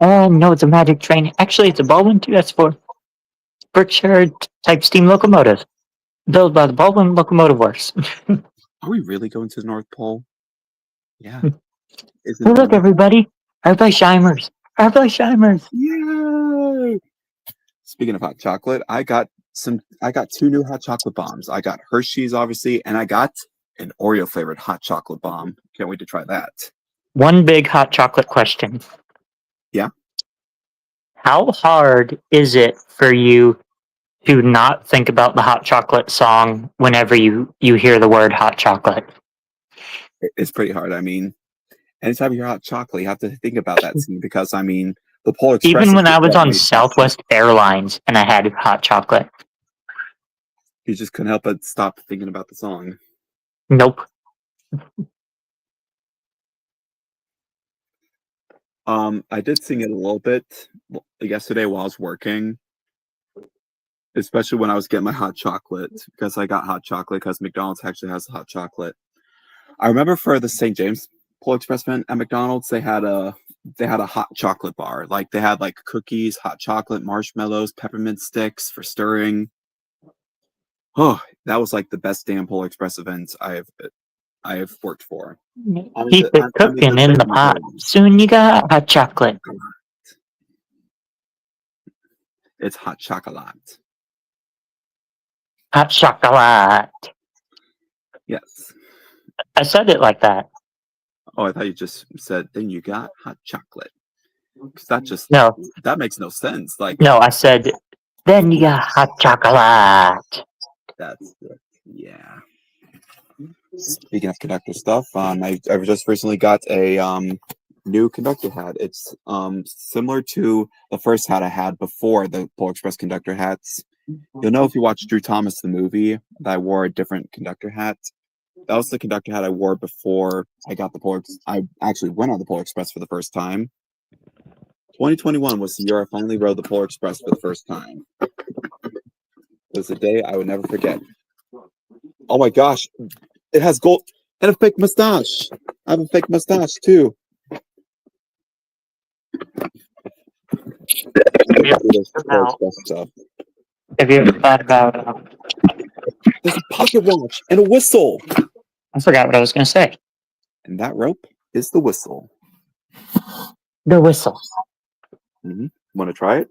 No, it's a magic train. Actually, it's a Baldwin 2S4 Berkshire type steam locomotive built by the Baldwin Locomotive Works. Are we really going to the North Pole? Yeah. Hey, Isn't look, everybody. Our Shimers. Our Shimers. Yay! Speaking of hot chocolate, I got two new hot chocolate bombs. I got Hershey's, obviously, and I got an Oreo flavored hot chocolate bomb. Can't wait to try that. One big hot chocolate question. Yeah. How hard is it for you to not think about the hot chocolate song whenever you hear the word hot chocolate? It's pretty hard. I mean, anytime you're hot chocolate, you have to think about that scene because I mean, the Polar Express. Even is when I was what on made hot Southwest Airlines and I had hot chocolate. You just couldn't help but stop thinking about the song. Nope. I did sing it a little bit yesterday while I was working, especially when I was getting my hot chocolate because I got hot chocolate because McDonald's actually has the hot chocolate. I remember for the St. James Polar Express event at McDonald's, they had a hot chocolate bar. Like they had like cookies, hot chocolate, marshmallows, peppermint sticks for stirring. Oh, that was like the best damn Polar Express event I have worked for. Keep it cooking in the pot. Soon you got hot chocolate. It's hot chocolate. Hot chocolate. Yes. I said it like that. Oh, I thought you just said, then you got hot chocolate. Because that makes no sense. Like, no, I said, then you got hot chocolate. That's it. Yeah. Speaking of conductor stuff, I just recently got a new conductor hat. It's similar to the first hat I had before the Polar Express conductor hats. You'll know if you watch Drew Thomas the movie that I wore a different conductor hat. That was the conductor hat I wore before I got the Polar. I actually went on the Polar Express for the first time. 2021 was the year I finally rode the Polar Express for the first time. It was a day I would never forget. Oh my gosh, it has gold and a fake mustache. I have a fake mustache too. Have you ever thought about? There's a pocket watch and a whistle. I forgot what I was going to say. And that rope is the whistle. The whistle. Mm-hmm. Want to try it?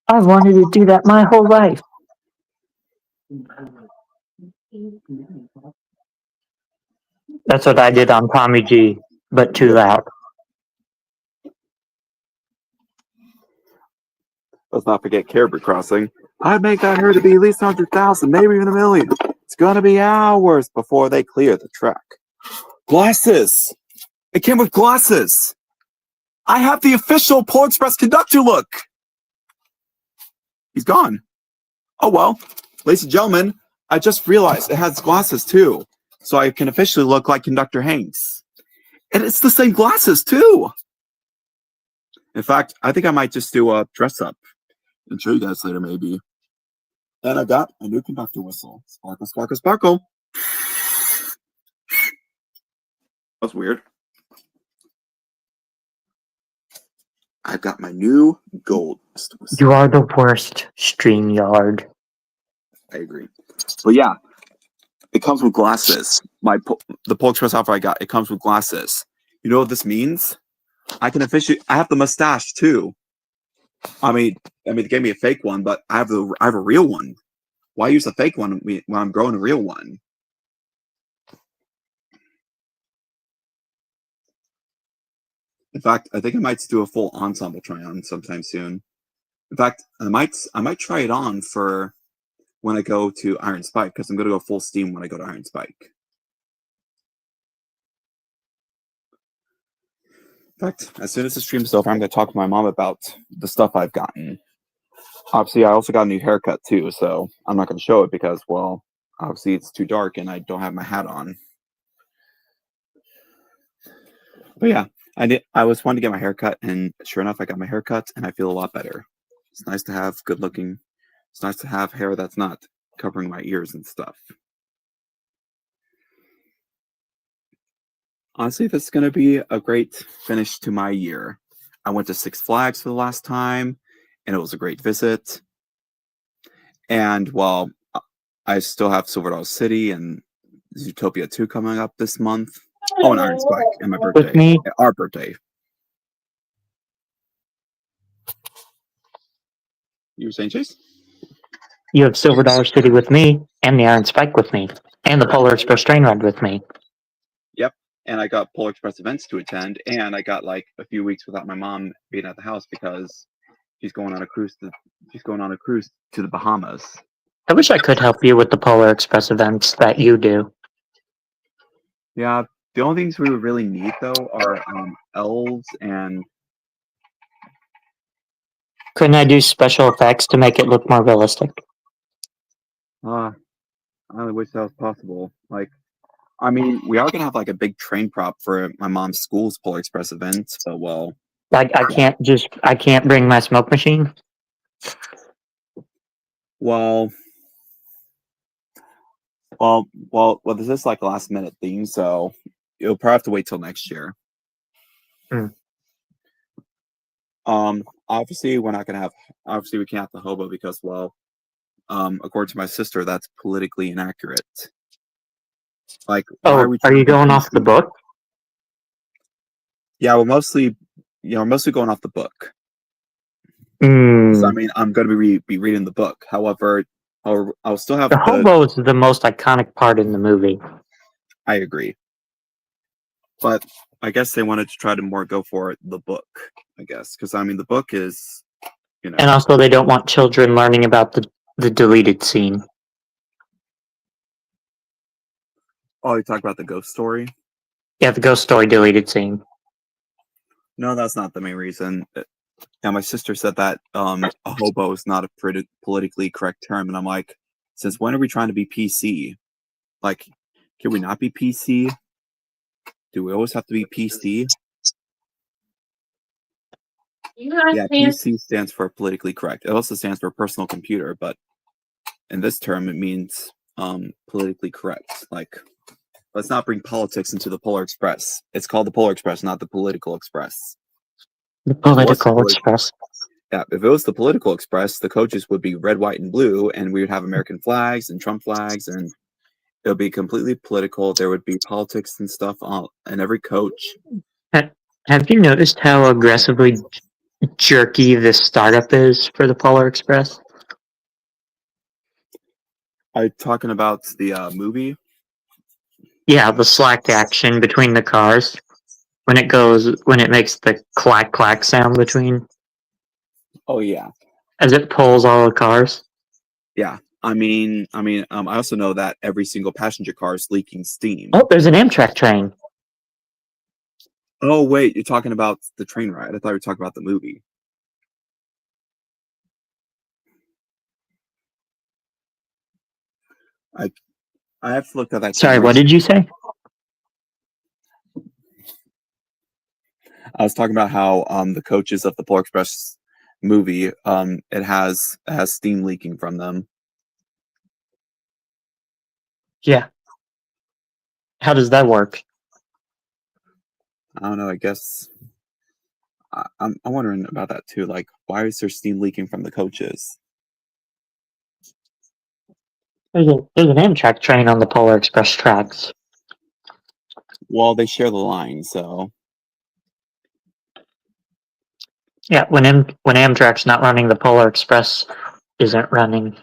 I've wanted to do that my whole life. That's what I did on Tommy G, but too loud. Let's not forget Caribou Crossing. I'd make that herd to be at least 100,000, maybe even 1 million. It's gonna be hours before they clear the track. Glasses! It came with glasses! I have the official Polar Express conductor look! He's gone. Oh well. Ladies and gentlemen, I just realized it has glasses too. So I can officially look like Conductor Hanks. And it's the same glasses too! In fact, I think I might just do a dress up and show you guys later, maybe. And I got a new conductor whistle. Sparkle, sparkle, sparkle. That's weird. I've got my new gold whistle. You are the worst, StreamYard. I agree. But yeah, it comes with glasses. The Polar Express outfit I got, it comes with glasses. You know what this means? I have the mustache too. I mean, they gave me a fake one, but I have a real one. Why use a fake one when I'm growing a real one? In fact, I think I might do a full ensemble try-on sometime soon. In fact, I might try it on for when I go to Iron Spike, because I'm going to go full steam when I go to Iron Spike. In fact, as soon as the stream's over, I'm going to talk to my mom about the stuff I've gotten. Obviously, I also got a new haircut too, so I'm not going to show it because, well, obviously it's too dark and I don't have my hat on. But yeah, I was wanting to get my haircut, and sure enough, I got my haircut, and I feel a lot better. It's nice to have good looking. It's nice to have hair that's not covering my ears and stuff. Honestly, this is going to be a great finish to my year. I went to Six Flags for the last time, and it was a great visit. And well, I still have Silver Dollar City and Zootopia 2 coming up this month. Oh, and Iron Spike, and my birthday. With me, Our birthday. You were saying, Chase? you have Silver Dollar City with me, and the Iron Spike with me, and the Polar Express train ride with me. Yep. And I got Polar Express events to attend, and I got like a few weeks without my mom being at the house because she's going on a cruise to the Bahamas. I wish I could help you with the Polar Express events that you do. Yeah, the only things we would really need though are elves and. Couldn't I do special effects to make it look more realistic? I only wish that was possible. Like, I mean, we are gonna have like a big train prop for my mom's school's Polar Express event, but well. Like I can't bring my smoke machine. Well, this is like a last minute thing, so you'll probably have to wait till next year. Obviously we can't have the hobo because, well, according to my sister, that's politically inaccurate. Like, are you going off the book? Yeah, we're mostly going off the book. So, I mean, I'm going to be reading the book. However, I'll still have the hobo is the most iconic part in the movie. I agree, but I guess they wanted to try to more go for the book. I guess because I mean the book is, and also they don't want children learning about the deleted scene. Oh, you talk about the ghost story? Yeah, the ghost story deleted scene. No, that's not the main reason. Yeah, my sister said that a hobo is not a politically correct term, and I'm like, since when are we trying to be PC? Like, can we not be PC? Do we always have to be PC? Yeah, PC stands for politically correct. It also stands for personal computer, but in this term, it means politically correct. Like, let's not bring politics into the Polar Express. It's called the Polar Express, not the Political Express. The Political Express. Yeah, if it was the Political Express, the coaches would be red, white, and blue, and we would have American flags and Trump flags, and it would be completely political. There would be politics and stuff on in every coach. Have you noticed how aggressively jerky this startup is for the Polar Express? Are you talking about the movie? Yeah, the slack action between the cars when it makes the clack clack sound between. Oh yeah, as it pulls all the cars. Yeah, I also know that every single passenger car is leaking steam. Oh, there's an Amtrak train. Oh wait, you're talking about the train ride. I thought you were talking about the movie. I have to look at that. Sorry, what did you say? I was talking about how the coaches of the Polar Express movie it has steam leaking from them. Yeah. How does that work? I don't know. I guess I'm wondering about that too. Like, why is there steam leaking from the coaches? There's an Amtrak train on the Polar Express tracks. Well, they share the line, so. Yeah, when Amtrak's not running, the Polar Express isn't running.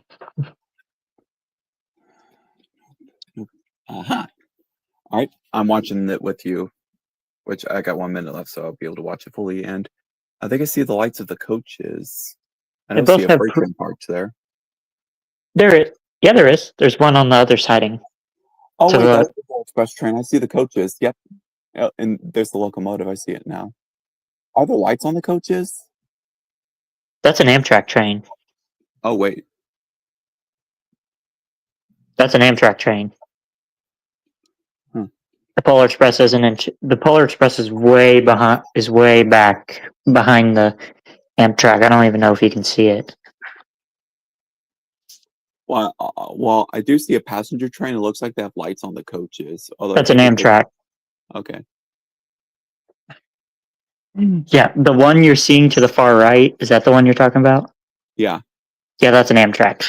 All right, I'm watching it with you. which I got 1 minute left, so I'll be able to watch it fully. And I think I see the lights of the coaches. I They don't both see a have freight train parked there. Yeah, there is. There's one on the other siding. Oh, To wait, the that's left. the Polar Express train. I see the coaches. Yep. And there's the locomotive. I see it now. Are there lights on the coaches? That's an Amtrak train. Oh, wait. That's an Amtrak train. Hmm. The Polar Express isn't in. The Polar Express is way behind. Is way back behind the Amtrak. I don't even know if you can see it. Well, I do see a passenger train. It looks like they have lights on the coaches. Although That's an Amtrak. Okay. Yeah, the one you're seeing to the far right, is that the one you're talking about? Yeah. Yeah, that's an Amtrak.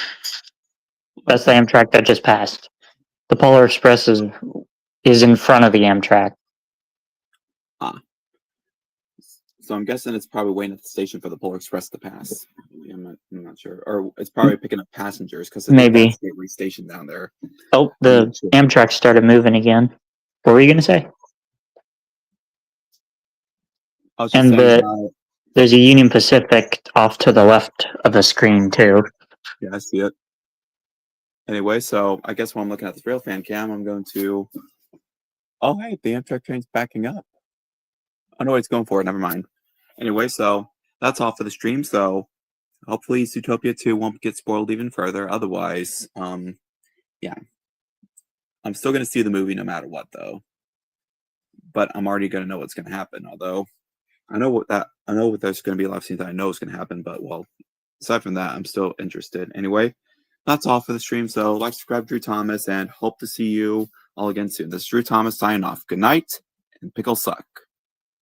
That's the Okay. Amtrak that just passed. The Polar Express is in front of the Amtrak. So I'm guessing it's probably waiting at the station for the Polar Express to pass. I'm not sure. Or it's probably picking up passengers because they Maybe. have Gateway Station down there. Oh, I'm the not sure. Amtrak started moving again. What were you gonna say? I was just And saying, there's a Union Pacific off to the left of the screen too. yeah, I see it. Anyway, so I guess when I'm looking at this rail fan cam, I'm going to. Oh, hey, the Amtrak train's backing up. Oh no, it's going for it. Never mind. Anyway, so that's all for the stream. So hopefully Zootopia 2 won't get spoiled even further. Otherwise, yeah. I'm still gonna see the movie no matter what though. But I'm already gonna know what's gonna happen, although I know there's gonna be a lot of scenes that I know is gonna happen, but well, aside from that, I'm still interested. Anyway, that's all for the stream. So like, subscribe, Drew Thomas, and hope to see you all again soon. This is Drew Thomas signing off. Good night and pickle suck.